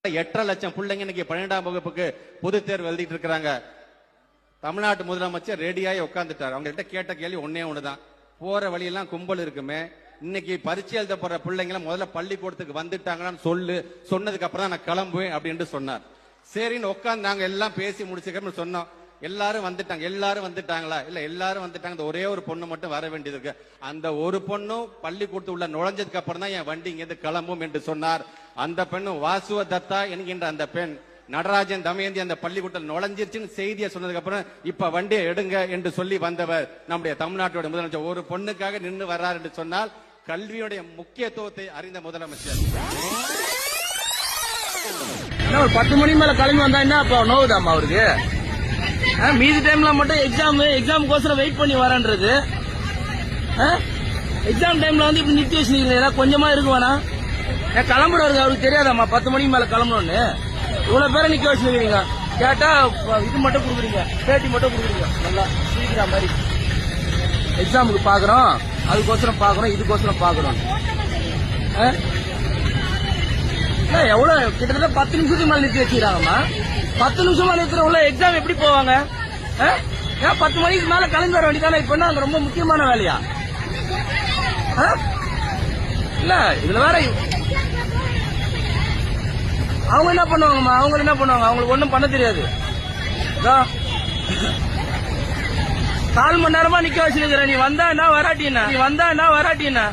8.5 லட்சம் பிள்ளைங்க இன்னைக்கு 12ஆம் வகுப்புக்கு பொது தேர்வு எழுதிட்டு இருக்காங்க. தமிழ்நாட்டு முதலமைச்சர் ரெடியாகி உட்காந்துட்டார். அவங்க கிட்ட கேட்ட கேள்வி ஒண்ணுதான், போற வழியெல்லாம் கும்பல் இருக்குமே, இன்னைக்கு பரீட்சை எழுத போற பிள்ளைங்க முதல்ல பள்ளிக்கூடத்துக்கு வந்துட்டாங்கன்னு சொன்னதுக்கு அப்புறம் தான் நான் கிளம்புவேன் அப்படின்னு சொன்னார். சரின்னு உட்காந்து நாங்க எல்லாம் பேசி முடிச்சுக்கன்னு சொன்னோம். எல்லாரும் வந்துட்டாங்களா? இல்ல எல்லாரும் வந்துட்டாங்க. ஒரே ஒரு பொண்ணு மட்டும் வர வேண்டியது இருக்கு. அந்த ஒரு பொண்ணும் பள்ளிக்கூடத்து உள்ள நுழைஞ்சதுக்கு அப்புறம் தான் என் வண்டி இங்கிருந்து கிளம்பும் என்று சொன்னார். அந்த பெண்ணும் வாசுவ தத்தா என்கின்ற அந்த பெண் நடராஜன் தமயந்தி அந்த பள்ளிக்கூடத்தில் நுழைஞ்சிருச்சுன்னு செய்தியை சொன்னதுக்கு அப்புறம் இப்ப வண்டியை எடுங்க என்று சொல்லி வந்தவர் நம்முடைய தமிழ்நாட்டோட முதலமைச்சர். ஒரு பொண்ணுக்காக நின்று வர்றார் என்று சொன்னால் கல்வியுடைய முக்கியத்துவத்தை அறிந்த முதலமைச்சர். 10 மணி மேல கிளம்பி வந்தா என்ன நோவுதாமா அவருக்கு? மீதி டைம்ல மட்டும் எக்ஸாமுக்கோசரம் வெயிட் பண்ணி வரன்றது. எக்ஸாம் டைம்ல வந்து இப்படி நிறுத்தி வச்சுருக்கீங்க, கொஞ்சமா இருக்குவானா? கிளம்புறவருக்கு அவருக்கு தெரியாதாமா 10 மணிக்கு மேல கிளம்பணும்னு? இவ்வளவு பேரை நிக்க வச்சுருக்கீங்க. கேட்டா இது மட்டும் கொடுக்குறீங்க, பேட்டி மட்டும் கொடுக்குறீங்க. நல்லா சீக்கிரம் மாதிரி எக்ஸாமுக்கு பாக்குறோம், அதுக்கோசரம் பாக்குறோம், இதுக்கோசரம் பாக்குறோம். எவ்வளவு கிட்டத்தட்ட 10 நிமிஷத்துக்கு மேல நிறுத்தி வச்சுக்கிறாங்கம்மா. 10 நிமிஷமா நிறுத்துறவங்கள எக்ஸாம் எப்படி போவாங்க? 10 மணிக்கு மேல கிளம்பி வர வேண்டியதானே? இப்ப என்ன அங்க ரொம்ப முக்கியமான வேலையா? இல்ல இதுல வேற அவங்க என்ன பண்ணுவாங்கம்மா? அவங்களுக்கு ஒண்ணும் பண்ண தெரியாது. 4 மணி நேரமா நிக்க வச்சிருக்கிற. நீ வந்தா என்ன வராட்டினா?